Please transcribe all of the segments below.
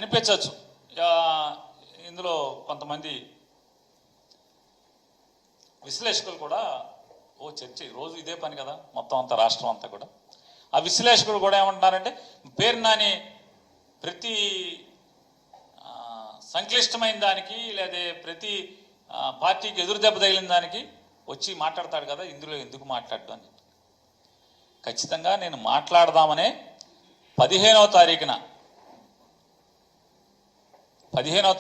అనిపించవచ్చు. ఇందులో కొంతమంది విశ్లేషకులు కూడా చర్చ రోజు ఇదే పని కదా మొత్తం అంతా రాష్ట్రం అంతా కూడా. ఆ విశ్లేషకులు కూడా ఏమంటున్నారంటే పేరు నాని ప్రతి సంక్లిష్టమైన దానికి లేదా ప్రతి పార్టీకి ఎదురు దెబ్బ తగిలిన దానికి వచ్చి మాట్లాడతాడు కదా, ఇందులో ఎందుకు మాట్లాడటం అని. ఖచ్చితంగా నేను మాట్లాడదామనే 15వ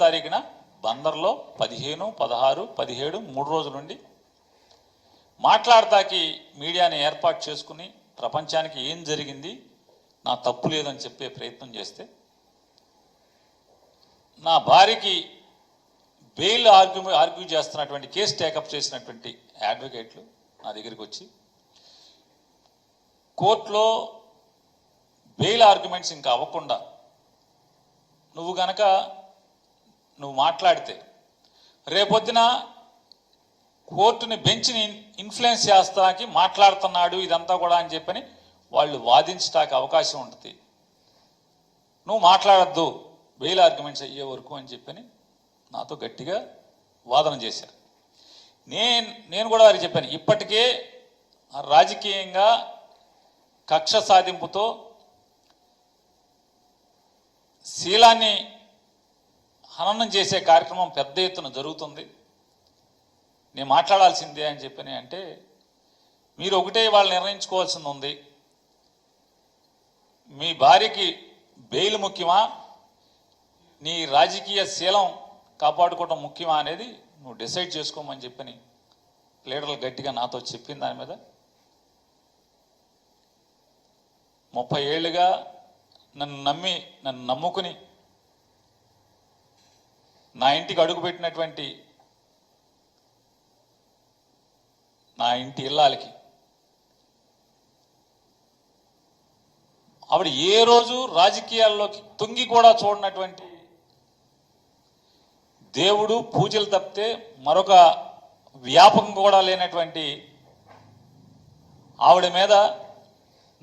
తారీఖున బందర్లో 15, 16, 17 3 రోజుల నుండి మాట్లాడతాకి మీడియాని ఏర్పాటు చేసుకుని ప్రపంచానికి ఏం జరిగింది, నా తప్పు లేదని చెప్పే ప్రయత్నం చేస్తే నా భార్యకి బెయిల్ ఆర్గ్యూ చేస్తున్నటువంటి కేసు టేకప్ చేసినటువంటి అడ్వకేట్లు నా దగ్గరికి వచ్చి కోర్టులో బెయిల్ ఆర్గ్యుమెంట్స్ ఇంకా అవ్వకుండా నువ్వు మాట్లాడితే రేపొద్దున కోర్టుని బెంచ్ని ఇన్ఫ్లుయెన్స్ చేస్తానికి మాట్లాడుతున్నాడు ఇదంతా కూడా అని చెప్పని వాళ్ళు వాదించడానికి అవకాశం ఉంటుంది. నువ్వు మాట్లాడద్దు బెయిల్ ఆర్గ్యుమెంట్స్ అయ్యే వరకు అని చెప్పని నాతో గట్టిగా వాదన చేశారు. నేను కూడా వారికి చెప్పాను, ఇప్పటికే రాజకీయంగా కక్ష సాధింపుతో శీలాన్ని హననం చేసే కార్యక్రమం పెద్ద ఎత్తున జరుగుతుంది, నేను మాట్లాడాల్సిందే అని చెప్పని అంటే మీరు ఒకటే వాళ్ళు నిర్ణయించుకోవాల్సింది ఉంది, మీ భార్యకి బెయిల్ ముఖ్యమా నీ రాజకీయ శీలం కాపాడుకోవడం ముఖ్యమా అనేది నువ్వు డిసైడ్ చేసుకోమని చెప్పని లీడర్లు గట్టిగా నాతో చెప్పిన దాని మీద 30 ఏళ్ళుగా నన్ను నమ్ముకుని నా ఇంటికి అడుగుపెట్టినటువంటి నా ఇంటి ఇల్లాలకి ఆవిడ ఏ రోజు రాజకీయాల్లోకి తొంగి కూడా చూడనటువంటి దేవుడు పూజలు తప్పితే మరొక వ్యాపకం కూడా లేనటువంటి ఆవిడ మీద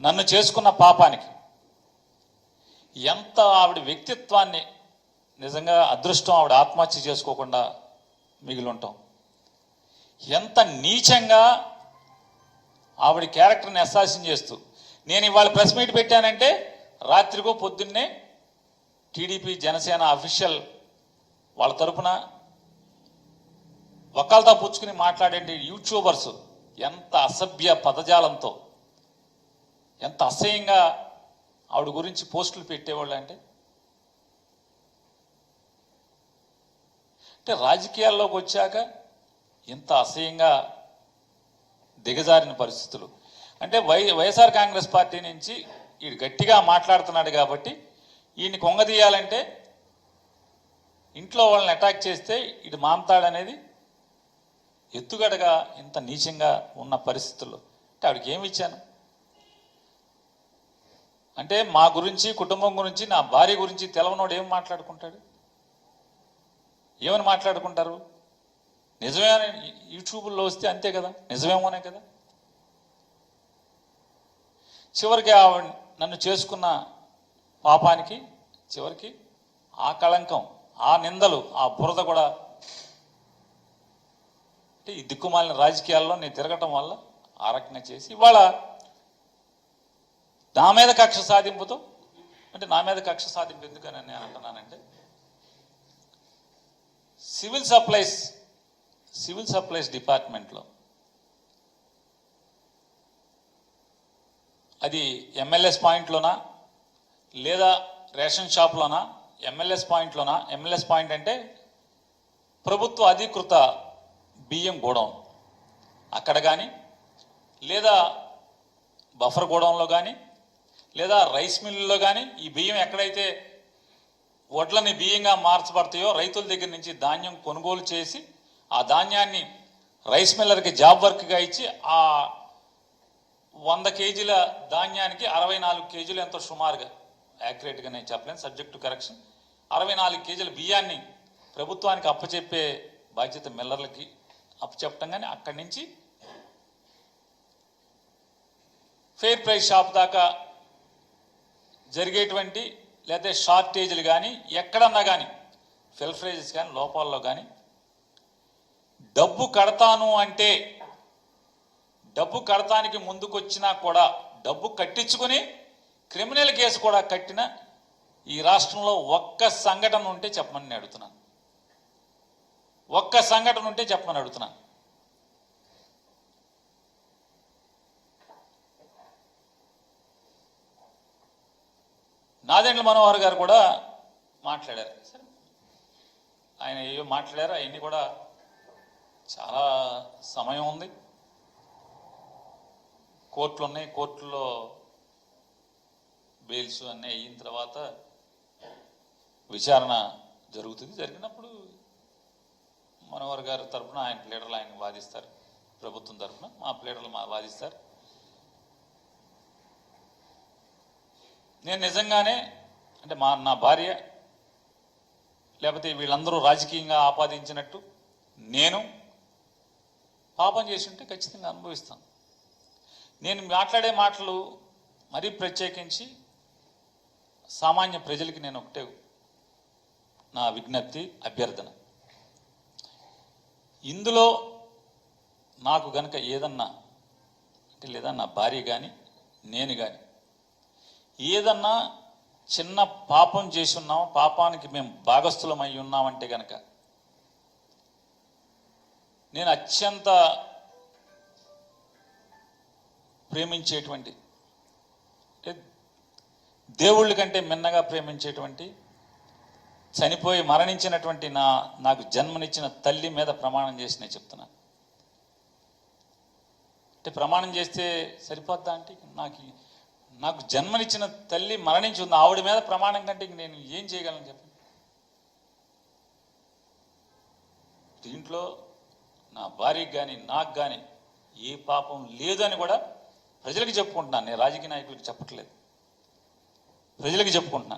నన్ను చేసుకున్న పాపానికి ఎంత ఆవిడ వ్యక్తిత్వాన్ని నిజంగా అదృష్టం ఆవిడ ఆత్మహత్య చేసుకోకుండా మిగిలి ఉంటాం. ఎంత నీచంగా ఆవిడ క్యారెక్టర్ని అసాసిన్ చేస్తూ నేను ఇవాళ ప్రెస్ మీట్ పెట్టానంటే రాత్రికో పొద్దున్నే టీడీపీ జనసేన అఫీషియల్ వాళ్ళ తరపున వకాల్తా పుచ్చుకుని మాట్లాడే యూట్యూబర్స్ ఎంత అసభ్య పదజాలంతో ఎంత అసహ్యంగా ఆవిడ గురించి పోస్టులు పెట్టేవాళ్ళు అంటే రాజకీయాల్లోకి వచ్చాక ఇంత అసహ్యంగా దిగజారిన పరిస్థితులు. అంటే వైఎస్ఆర్ కాంగ్రెస్ పార్టీ నుంచి ఈడు గట్టిగా మాట్లాడుతున్నాడు కాబట్టి ఈయన్ని కొంగదీయాలంటే ఇంట్లో వాళ్ళని అటాక్ చేస్తే ఇటు మాంతాడనేది ఎత్తుగడగా ఇంత నీచంగా ఉన్న పరిస్థితుల్లో అంటే ఆవిడకి ఏమి ఇచ్చాను అంటే మా గురించి కుటుంబం గురించి నా భార్య గురించి తెలవనోడు ఏం మాట్లాడుకుంటాడు, ఏమని మాట్లాడుకుంటారు? నిజమే యూట్యూబ్లో వస్తే అంతే కదా, నిజమేమోనే కదా. చివరికి నన్ను చేసుకున్న పాపానికి చివరికి ఆ కళంకం ఆ నిందలు ఆ బురద కూడా అంటే ఈ దిక్కుమాలిన రాజకీయాల్లో నేను తిరగటం వల్ల ఆ రకంగా చేసి ఇవాళ నా మీద కక్ష సాధింపుతో అంటే నా మీద కక్ష సాధింపు ఎందుకని నేను అంటున్నానంటే సివిల్ సప్లైస్ డిపార్ట్మెంట్లో అది ఎంఎల్ఎస్ పాయింట్లోనా లేదా రేషన్ షాప్లోనా ఎంఎల్ఎస్ పాయింట్లోనా ఎంఎల్ఎస్ పాయింట్ అంటే ప్రభుత్వ అధికృత బియ్యం గోడౌన్ అక్కడ కానీ లేదా బఫర్ గోడౌన్లో కానీ లేదా రైస్ మిల్లులో కానీ ఈ బియ్యం ఎక్కడైతే వడ్లని బియ్యంగా మార్చబడతాయో రైతుల దగ్గర నుంచి ధాన్యం కొనుగోలు చేసి ఆ ధాన్యాన్ని రైస్ మిల్లర్కి జాబ్ వర్క్గా ఇచ్చి ఆ 100 కేజీల ధాన్యానికి 64 కేజీలు ఎంతో సుమారుగా యాక్యురేట్గా నేను చెప్పలేను సబ్జెక్ట్ టు కరెక్షన్ 64 కేజీల బియ్యాన్ని ప్రభుత్వానికి అప్పచెప్పే బాధ్యత మిల్లర్లకి అప్పచెప్పటం కానీ అక్కడి నుంచి ఫెయిర్ ప్రైస్ షాప్ దాకా జరిగేటువంటి లేకపోతే షార్టేజ్లు కానీ ఎక్కడన్నా కానీ ఫిల్ఫరేజెస్ కానీ లోపాల్లో కానీ డబ్బు కడతాను అంటే డబ్బు కడతానికి ముందుకొచ్చినా కూడా డబ్బు కట్టించుకొని క్రిమినల్ కేసు కూడా కట్టిన ఈ రాష్ట్రంలో ఒక్క సంఘటన ఉంటే చెప్పమని అడుగుతున్నాను. ఒక్క సంఘటన ఉంటే చెప్పమని అడుగుతున్నాను. నాదెండ్ల మనోహర్ గారు కూడా మాట్లాడారు. ఆయన ఏవో మాట్లాడారు, అవన్నీ కూడా చాలా సమయం ఉంది, కోర్టులు ఉన్నాయి, కోర్టుల్లో బెయిల్స్ అన్నీ అయిన తర్వాత విచారణ జరుగుతుంది. జరిగినప్పుడు మనోహర్ గారి తరఫున ఆయన ప్లేడర్లు ఆయన వాదిస్తారు, ప్రభుత్వం తరఫున మా ప్లేడర్లు వాదిస్తారు. నేను నిజంగానే అంటే నా భార్య లేకపోతే వీళ్ళందరూ రాజకీయంగా ఆపాదించినట్టు నేను పాపం చేసి ఉంటే ఖచ్చితంగా అనుభవిస్తాను. నేను మాట్లాడే మాటలు మరీ ప్రత్యేకించి సామాన్య ప్రజలకి నేను ఒకటే నా విజ్ఞప్తి, అభ్యర్థన. ఇందులో నాకు గనక ఏదన్నా అంటే లేదా నా భార్య కానీ నేను కానీ ఏదన్నా చిన్న పాపం చేసి ఉన్నాం, పాపానికి మేము భాగస్థులం అయి ఉన్నామంటే గనక నేను అత్యంత ప్రేమించేటువంటి దేవుళ్ళ కంటే మిన్నగా ప్రేమించేటువంటి చనిపోయి మరణించినటువంటి నాకు జన్మనిచ్చిన తల్లి మీద ప్రమాణం చేసి నేను చెప్తున్నాను. అంటే ప్రమాణం చేస్తే సరిపోద్దా అంటే నాకు జన్మనిచ్చిన తల్లి మరణించి ఉంది, ఆవిడ మీద ప్రమాణం కంటే నేను ఏం చేయగలను చెప్పండి. దీంట్లో నా భార్యకి కానీ నాకు కానీ ఏ పాపం లేదు అని కూడా ప్రజలకు చెప్పుకుంటున్నాను. నేను రాజకీయ నాయకులకు చెప్పట్లేదు, ప్రజలకు చెప్పుకుంటున్నాను.